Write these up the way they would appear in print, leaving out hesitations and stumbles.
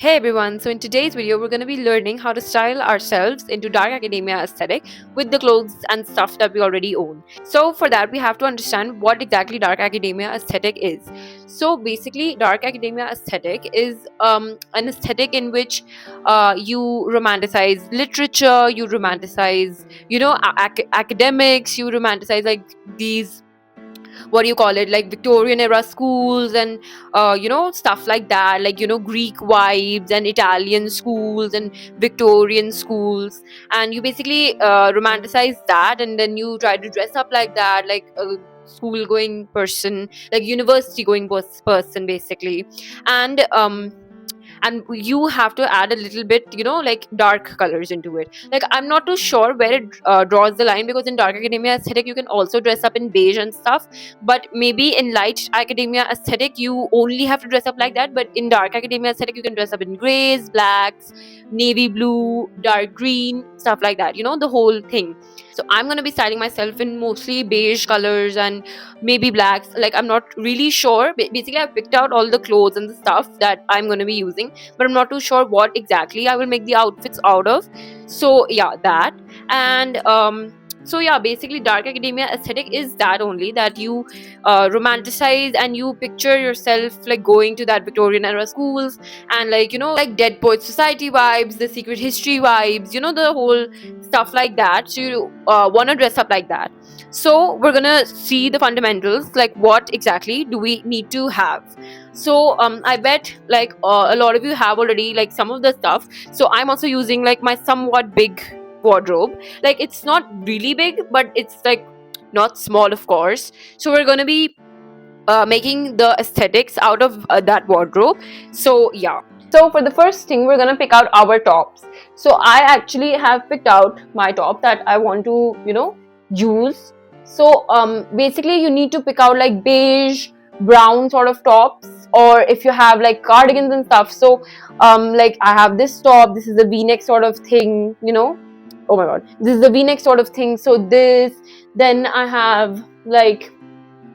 Hey everyone, so in today's video, we're going to be learning how to style ourselves into dark academia aesthetic with the clothes and stuff that we already own. So, for that, we have to understand what exactly dark academia aesthetic is. So, basically, dark academia aesthetic is an aesthetic in which you romanticize literature, you romanticize, academics, you romanticize like these what do you call it, like Victorian era schools and stuff like that, like Greek vibes and Italian schools and Victorian schools. And you basically romanticize that, and then you try to dress up like that, like a school going person, like university going person basically. And you have to add a little bit, like dark colors into it. Like, I'm not too sure where it draws the line, because in dark academia aesthetic you can also dress up in beige and stuff, but maybe in light academia aesthetic you only have to dress up like that. But in dark academia aesthetic you can dress up in grays, blacks, navy blue, dark green, stuff like that, the whole thing. So I'm going to be styling myself in mostly beige colors and maybe blacks. Like, I'm not really sure. Basically, I've picked out all the clothes and the stuff that I'm going to be using, but I'm not too sure what exactly I will make the outfits out of. So yeah, that. And basically dark academia aesthetic is that only that you romanticize and you picture yourself like going to that Victorian era schools, and like like Dead Poets Society vibes, the Secret History vibes, the whole stuff like that. So you want to dress up like that. So we're gonna see the fundamentals, like what exactly do we need to have. So I bet like a lot of you have already like some of the stuff. So I'm also using like my somewhat big wardrobe. Like, it's not really big, but it's like not small, of course. So we're gonna be making the aesthetics out of that wardrobe. So yeah. So for the first thing, we're gonna pick out our tops. So I actually have picked out my top that I want to use. So basically you need to pick out like beige, brown sort of tops, or if you have like cardigans and stuff. So like I have this top. This is a V-neck sort of thing. Oh my god, this is a V-neck sort of thing. So this, then I have like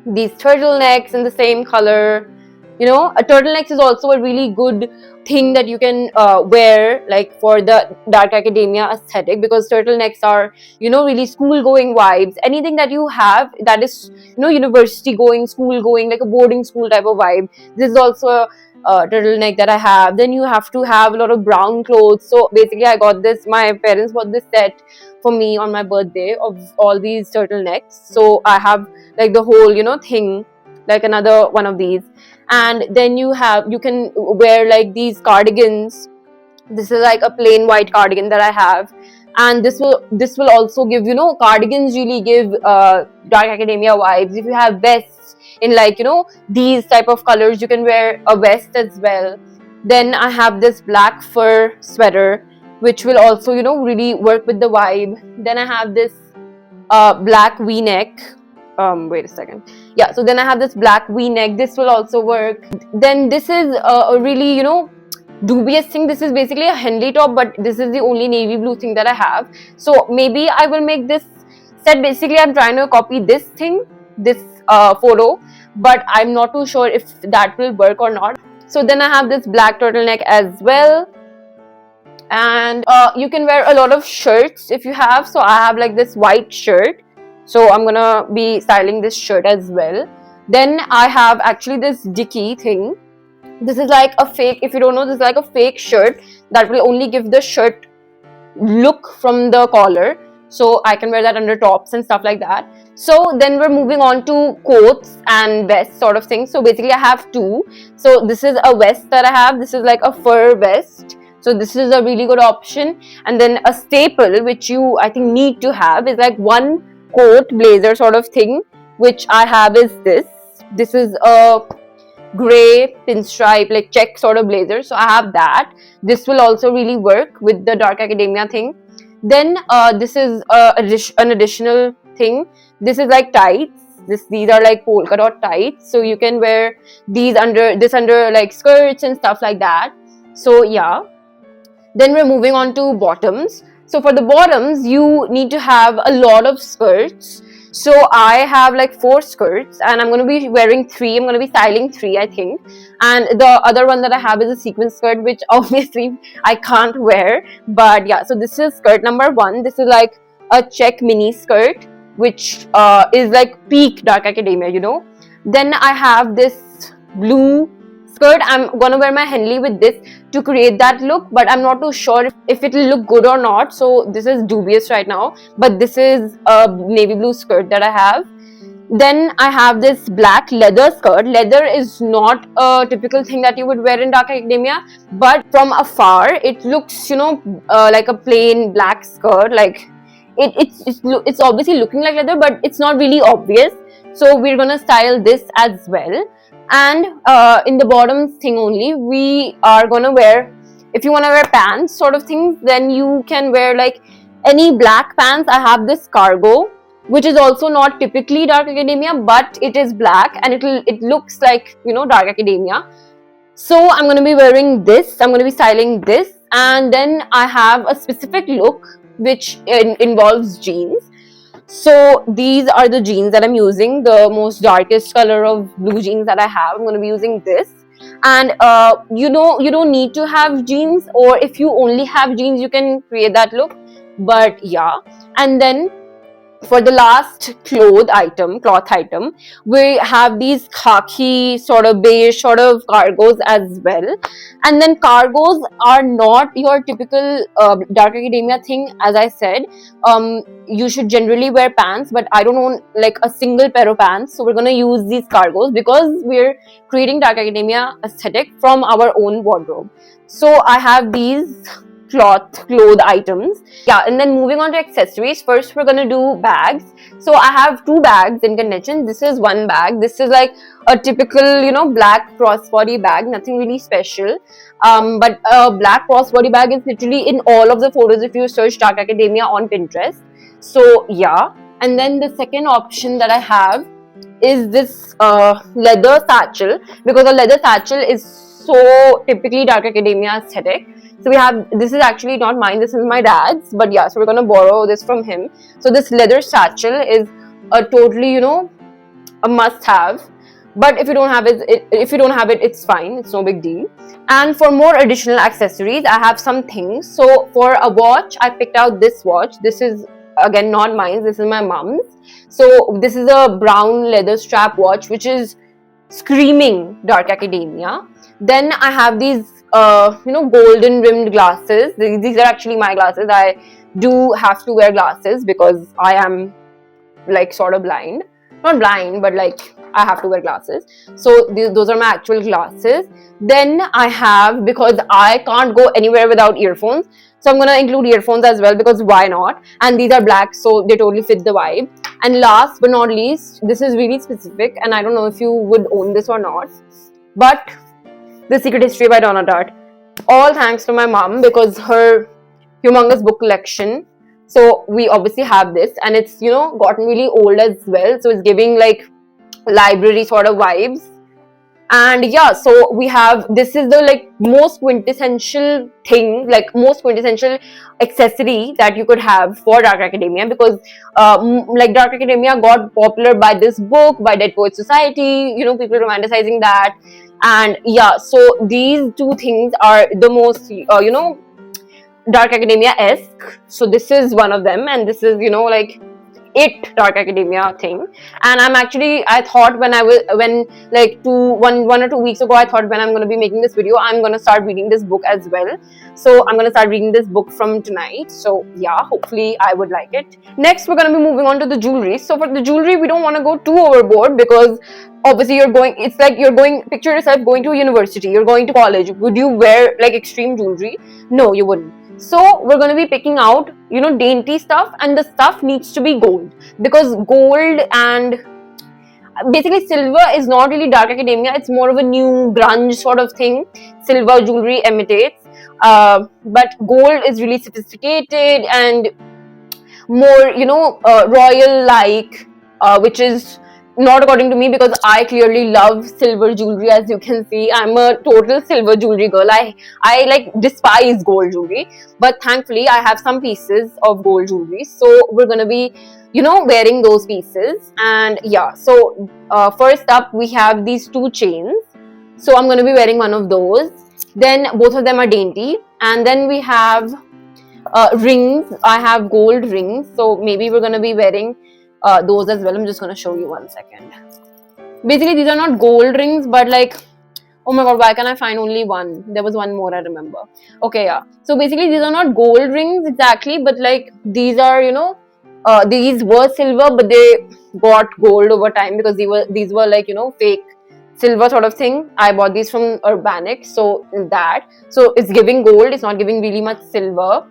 these turtlenecks in the same color. A turtleneck is also a really good thing that you can wear like for the dark academia aesthetic, because turtlenecks are really school going vibes. Anything that you have that is university going, school going, like a boarding school type of vibe, this is also a turtleneck that I have. Then you have to have a lot of brown clothes. So basically I got this, my parents bought this set for me on my birthday of all these turtlenecks. So I have like the whole thing, like another one of these. And then you can wear like these cardigans. This is like a plain white cardigan that I have, and this will also give cardigans really give dark academia vibes. If you have vests in like these type of colors, you can wear a vest as well. Then I have this black fur sweater, which will also really work with the vibe. Then I have this black v-neck. Wait a second. Yeah, so then I have this black v-neck. This will also work. Then this is a really dubious thing. This is basically a Henley top, but this is the only navy blue thing that I have. So maybe I will make this set. Basically I'm trying to copy this thing, this photo, but I'm not too sure if that will work or not. So then I have this black turtleneck as well. And you can wear a lot of shirts if you have. So I have like this white shirt, so I'm gonna be styling this shirt as well. Then I have actually this Dickie thing. This is like a fake, if you don't know, this is like a fake shirt that will only give the shirt look from the collar. So I can wear that under tops and stuff like that. So then we're moving on to coats and vests sort of thing. So basically I have two. So this is a vest that I have. This is like a fur vest. So this is a really good option. And then a staple which you I think need to have is like one coat blazer sort of thing, which I have is this. This is a gray pinstripe like check sort of blazer. So I have that. This will also really work with the dark academia thing. Then this is an additional thing. This is like tights. These are like polka dot tights. So you can wear these under like skirts and stuff like that. So yeah. Then we're moving on to bottoms. So for the bottoms, you need to have a lot of skirts. So I have like 4 skirts, and I'm going to be wearing 3. I'm going to be styling 3, I think. And the other one that I have is a sequin skirt, which obviously I can't wear. But yeah, so this is skirt number 1. This is like a check mini skirt, which is like peak dark academia, you know. Then I have this blue skirt. I'm gonna wear my Henley with this to create that look, but I'm not too sure if it will look good or not, so this is dubious right now. But this is a navy blue skirt that I have. Then I have this black leather skirt. Leather is not a typical thing that you would wear in dark academia, but from afar it looks, you know, like a plain black skirt. Like it's obviously looking like leather, but it's not really obvious. So we're gonna style this as well. And in the bottom thing only, we are gonna wear, if you want to wear pants sort of things, then you can wear like any black pants. I have this cargo, which is also not typically dark academia, but it is black and it looks like, you know, dark academia. So I'm going to be wearing this, I'm going to be styling this. And then I have a specific look which involves jeans. So these are the jeans that I'm using, the most darkest color of blue jeans that I have. I'm going to be using this. And you know, you don't need to have jeans, or if you only have jeans you can create that look. But yeah, and then for the last cloth item, we have these khaki sort of beige sort of cargos as well. And then cargos are not your typical dark academia thing. As I said, you should generally wear pants, but I don't own like a single pair of pants, so we're gonna use these cargos because we're creating dark academia aesthetic from our own wardrobe. So I have these cloth items. Yeah, and then moving on to accessories, first we're gonna do bags. So I have 2 bags in contention. This is one bag. This is like a typical, you know, black crossbody bag, nothing really special. But a black crossbody bag is literally in all of the photos if you search dark academia on Pinterest. So yeah, and then the second option that I have is this leather satchel, because a leather satchel is so typically dark academia aesthetic. So we have, this is actually not mine, this is my dad's, but yeah, so we're gonna borrow this from him. So this leather satchel is a totally, you know, a must-have. But if you don't have it, it's fine, it's no big deal. And for more additional accessories, I have some things. So for a watch, I picked out this watch. This is again not mine, this is my mom's. So this is a brown leather strap watch, which is screaming dark academia. Then I have these you know, golden rimmed glasses. These are actually my glasses. I do have to wear glasses because I am like sort of blind. Not blind, but like I have to wear glasses. So those are my actual glasses. Then I have, because I can't go anywhere without earphones, so I'm gonna include earphones as well, because why not? And these are black, so they totally fit the vibe. And last but not least, this is really specific and I don't know if you would own this or not, but The Secret History by Donna Tartt. All thanks to my mom, because her humongous book collection. So we obviously have this, and it's, you know, gotten really old as well, so it's giving like library sort of vibes. And yeah, so we have, this is the like most quintessential thing, like most quintessential accessory that you could have for dark academia, because like dark academia got popular by this book, by Dead Poets Society, you know, people romanticizing that. And yeah, so these 2 things are the most you know, dark academia-esque. So this is one of them, and this is, you know, like it dark academia thing. And I thought when like 1 or 2 weeks ago, I thought when I'm going to be making this video, I'm going to start reading this book as well. So I'm going to start reading this book from tonight. So yeah, hopefully I would like it. Next, we're going to be moving on to the jewelry. So for the jewelry, we don't want to go too overboard, because obviously it's like picture yourself going to a university, you're going to college. Would you wear like extreme jewelry? No, you wouldn't. So we're going to be picking out, you know, dainty stuff, and the stuff needs to be gold, because gold and basically silver is not really dark academia, it's more of a new grunge sort of thing. Silver jewelry imitates, but gold is really sophisticated and more, you know, royal like, which is not according to me, because I clearly love silver jewelry. As you can see, I'm a total silver jewelry girl. I like despise gold jewelry, but thankfully I have some pieces of gold jewelry. So we're gonna be wearing those pieces. And yeah, so first up we have these 2 chains, so I'm going to be wearing one of those. Then both of them are dainty. And then we have rings. I have gold rings, so maybe we're going to be wearing those as well. I'm just going to show you one second. Basically these are not gold rings, but like, oh my god, why can I find only one? There was one more, I remember. Okay, yeah. So basically these are not gold rings exactly, but like these are, these were silver, but they got gold over time because these were like, fake silver sort of thing. I bought these from Urbanic, so it's giving gold, it's not giving really much silver.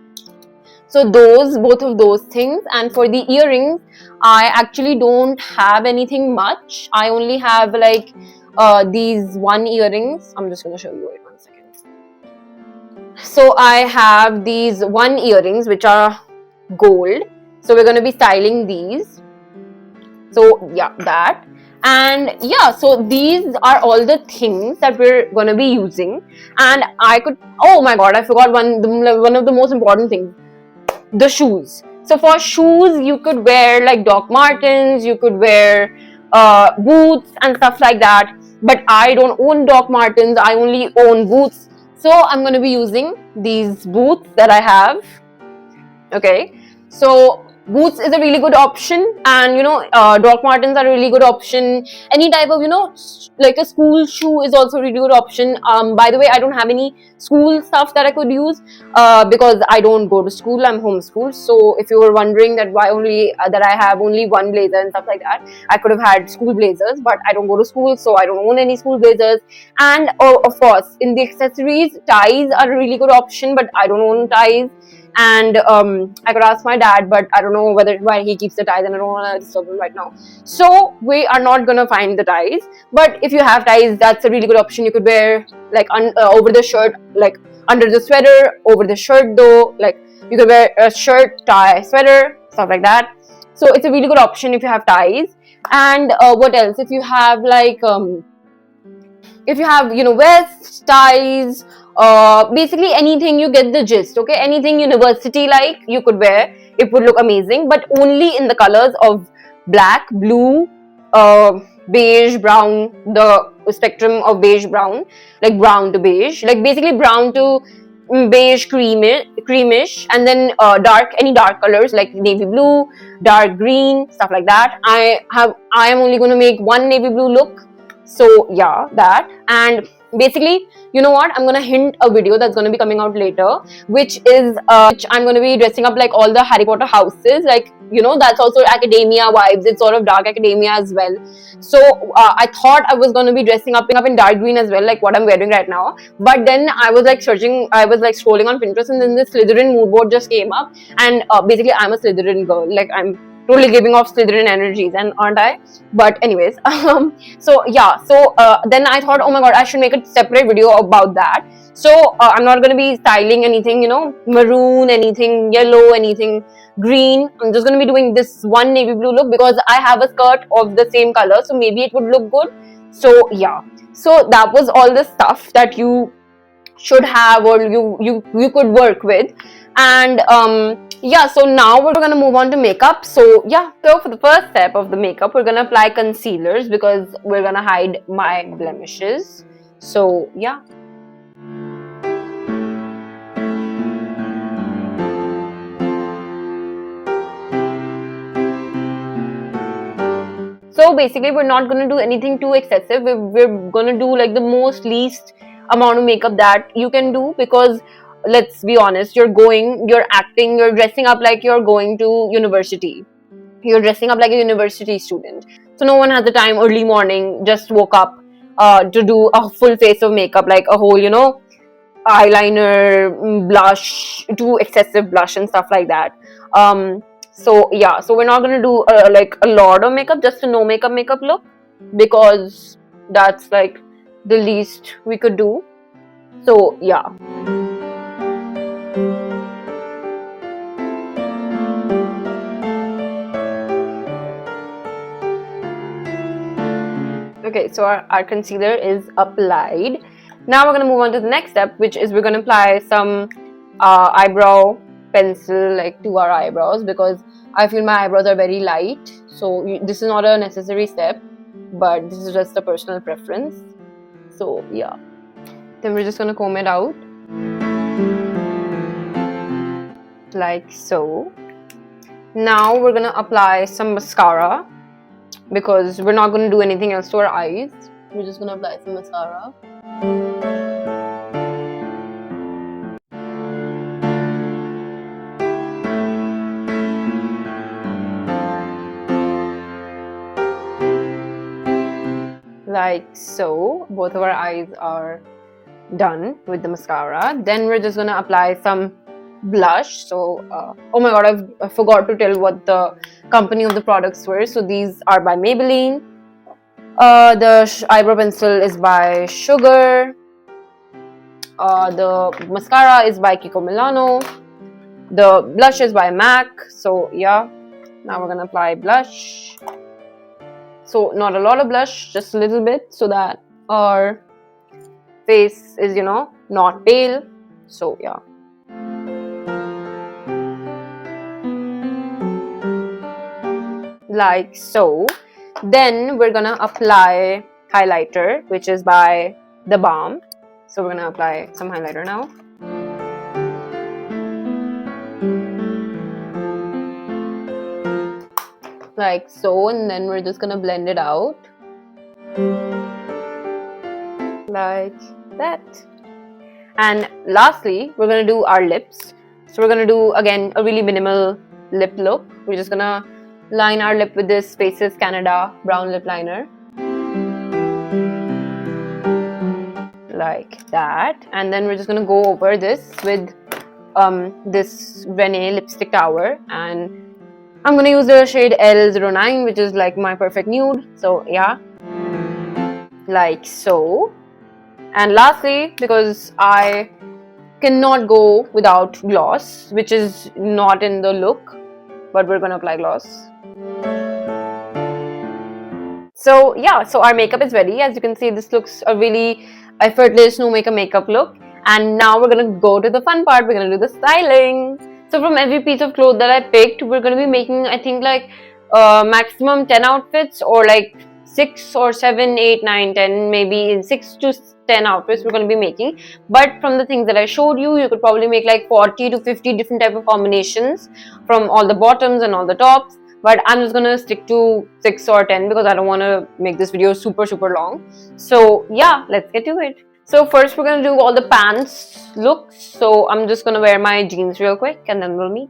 So both of those things. And for the earrings, I actually don't have anything much. I only have like these 1 earrings. I'm just going to show you it 1 second. So I have these 1 earrings which are gold. So we're going to be styling these. So yeah, that. And yeah, so these are all the things that we're going to be using. And oh my god, I forgot one of the most important things. The shoes. So for shoes, you could wear like Doc Martens, you could wear boots and stuff like that. But I don't own Doc Martens, I only own boots. So I'm going to be using these boots that I have. Okay, so boots is a really good option, and Doc Martens are a really good option. Any type of like a school shoe is also a really good option. By the way, I don't have any school stuff that I could use because I don't go to school, I'm homeschooled. So if you were wondering that why only that I have only 1 blazer and stuff like that, I could have had school blazers, but I don't go to school, so I don't own any school blazers. And of course, in the accessories, ties are a really good option, but I don't own ties. And I could ask my dad, but I don't know why he keeps the ties, and I don't want to disturb him right now. So we are not gonna find the ties. But if you have ties, that's a really good option. You could wear like over the shirt, like under the sweater, over the shirt though. Like you could wear a shirt, tie, sweater, stuff like that. So it's a really good option if you have ties. And what else? If you have like vests, ties, basically anything, you get the gist. Okay, anything university like you could wear, it would look amazing, but only in the colors of black, blue, beige, brown, the spectrum of beige, brown, like brown to beige, like basically brown to beige, creamish, and then any dark colors like navy blue, dark green, stuff like that. I am only going to make 1 navy blue look. So yeah, that. And basically, you know what, I'm gonna hint a video that's gonna be coming out later, which is which I'm gonna be dressing up like all the Harry Potter houses, like that's also academia vibes. It's sort of dark academia as well. So I thought I was gonna be dressing up in dark green as well, like what I'm wearing right now. But then I was like scrolling on Pinterest, and then the Slytherin mood board just came up, and basically I'm a Slytherin girl, like I'm totally giving off Slytherin energies, and aren't I? But anyways, so yeah, so then I thought, oh my god, I should make a separate video about that. So I'm not going to be styling anything, maroon, anything yellow, anything green. I'm just going to be doing this 1 navy blue look because I have a skirt of the same color, so maybe it would look good. So yeah, so that was all the stuff that you should have, or you could work with. And yeah, so now we're gonna move on to makeup. So yeah, so for the first step of the makeup, we're gonna apply concealers because we're gonna hide my blemishes. So yeah. So basically, we're not gonna do anything too excessive. We're gonna do like the least amount of makeup that you can do, because let's be honest, you're acting, you're dressing up like you're going to university. You're dressing up like a university student. So no one has the time early morning, just woke up to do a full face of makeup, like a whole, eyeliner, blush, too excessive blush and stuff like that. So yeah, so we're not going to do like a lot of makeup, just a no makeup look, because that's like the least we could do. So yeah. Okay, so our concealer is applied. Now we're going to move on to the next step, which is we're going to apply some eyebrow pencil like to our eyebrows, because I feel my eyebrows are very light, so this is not a necessary step, but this is just a personal preference. So yeah, then we're just gonna comb it out like so. Now we're gonna apply some mascara because we're not gonna do anything else to our eyes. We're just gonna apply some mascara. Like so. Both of our eyes are done with the mascara. Then we're just gonna apply some blush. So oh my god, I forgot to tell what the company of the products were. So these are by Maybelline. The eyebrow pencil is by Sugar. The mascara is by Kiko Milano. The blush is by MAC. So yeah, now we're gonna apply blush. So not a lot of blush, just a little bit, so that our face is, you know, not pale. So yeah. Like so. Then we're gonna apply highlighter, which is by The Balm. So we're gonna apply some highlighter now. Like so, and then we're just gonna blend it out like that. And lastly, we're gonna do our lips. So we're gonna do again a really minimal lip look. We're just gonna line our lip with this Faces Canada brown lip liner like that. And then we're just gonna go over this with this Renee lipstick tower, and I'm gonna use the shade L09, which is like my perfect nude. So yeah, like so. And lastly, because I cannot go without gloss, which is not in the look, but we're gonna apply gloss. So yeah, so our makeup is ready. As you can see, this looks a really effortless no makeup look. And now we're gonna go to the fun part. We're gonna do the styling. So from every piece of cloth that I picked, we're going to be making, I think, like maximum 10 outfits, or like 6 or 7, 8, 9, 10, maybe in 6 to 10 outfits we're going to be making. But from the things that I showed you, you could probably make like 40 to 50 different type of combinations from all the bottoms and all the tops. But I'm just going to stick to 6 or 10 because I don't want to make this video super long. So yeah, let's get to it. So first we're going to do all the pants looks. So I'm just going to wear my jeans real quick and then we'll meet.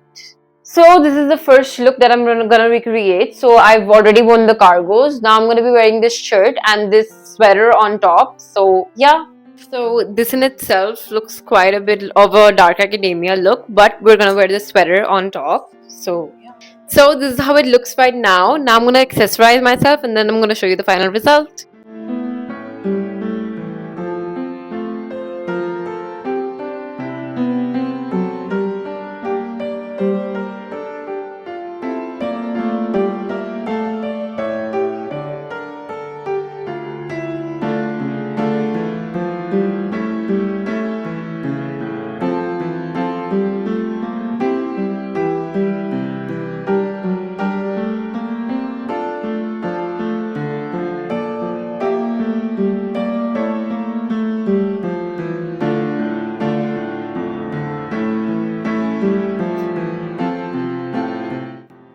So this is the first look that I'm going to recreate. So I've already worn the cargos. Now I'm going to be wearing this shirt and this sweater on top. So yeah. So this in itself looks quite a bit of a dark academia look, but we're going to wear the sweater on top. So yeah. So this is how it looks right now. Now I'm going to accessorize myself and then I'm going to show you the final result.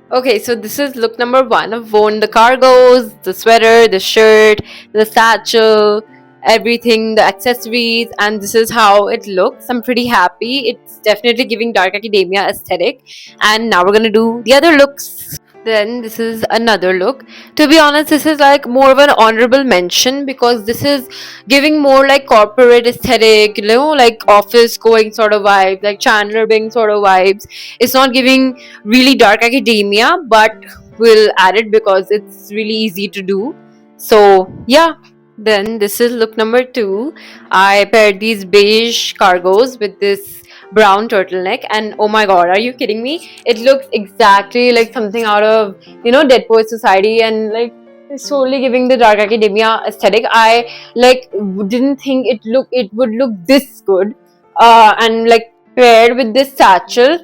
Okay, so this is look number 1. I've worn the cargos, the sweater, the shirt, the satchel, everything, the accessories, and this is how it looks. I'm pretty happy. It's definitely giving dark academia aesthetic. And now we're gonna do the other looks. Then this is another look. To be honest, this is like more of an honorable mention because this is giving more like corporate aesthetic, you know, like office going sort of vibes, like Chandler Bing sort of vibes. It's not giving really dark academia, but we'll add it because it's really easy to do. So yeah. Then this is look number 2. I paired these beige cargos with this brown turtleneck, and oh my god, are you kidding me? It looks exactly like something out of, you know, Dead Poets Society, and like it's totally giving the dark academia aesthetic. I like didn't think it would look this good, and like paired with this satchel,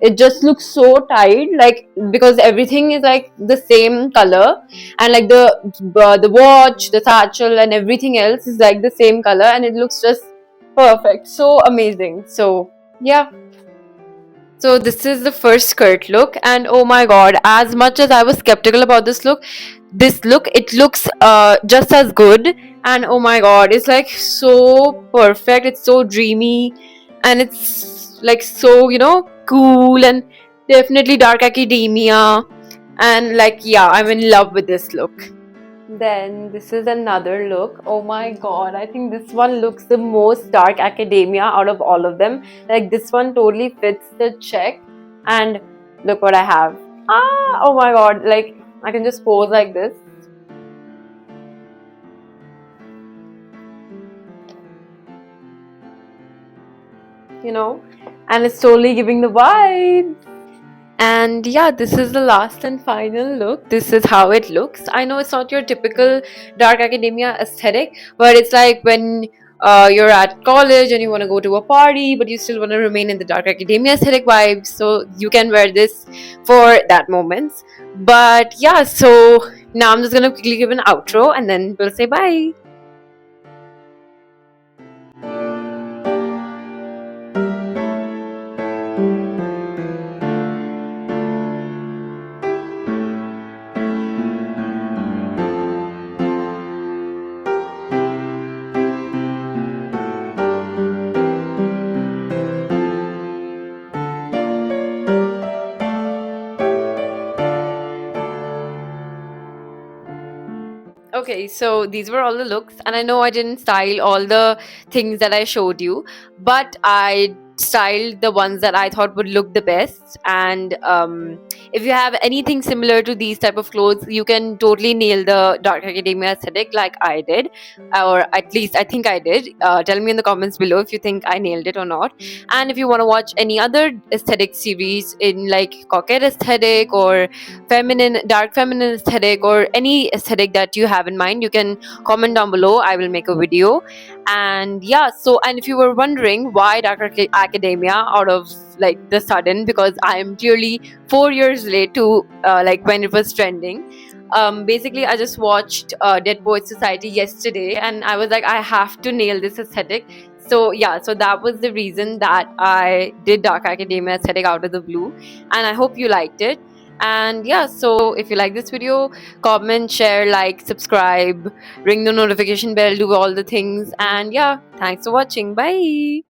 it just looks so tight, like because everything is like the same color, and like the watch, the satchel, and everything else is like the same color, and it looks just perfect, so amazing. So yeah. So this is the first skirt look, and oh my god, as much as I was skeptical about this look, it looks just as good. And oh my god, it's like so perfect, it's so dreamy, and it's like so, cool, and definitely dark academia. And like, yeah, I'm in love with this look. Then this is another look. Oh my god, I think this one looks the most dark academia out of all of them. Like this one totally fits the check. And look what I have. Oh my god, like I can just pose like this. And it's totally giving the vibe. And yeah, this is the last and final look. This is how it looks. I know it's not your typical dark academia aesthetic, but it's like when you're at college and you want to go to a party, but you still want to remain in the dark academia aesthetic vibes. So you can wear this for that moment. But yeah, so now I'm just gonna quickly give an outro and then we'll say bye. Okay, so these were all the looks, and I know I didn't style all the things that I showed you, but I styled the ones that I thought would look the best. And if you have anything similar to these type of clothes, you can totally nail the dark academia aesthetic like I did, or at least I think I did. Tell me in the comments below if you think I nailed it or not. And if you want to watch any other aesthetic series in like coquette aesthetic or dark feminine aesthetic, or any aesthetic that you have in mind, you can comment down below. I will make a video. And yeah, so, and if you were wondering why dark academia out of like the sudden, because I am clearly 4 years late to like when it was trending. Basically, I just watched Dead Poets Society yesterday, and I was like, I have to nail this aesthetic. So yeah, so that was the reason that I did dark academia aesthetic out of the blue, and I hope you liked it. And yeah, so if you like this video, comment, share, like, subscribe, ring the notification bell, do all the things. And yeah, thanks for watching. Bye.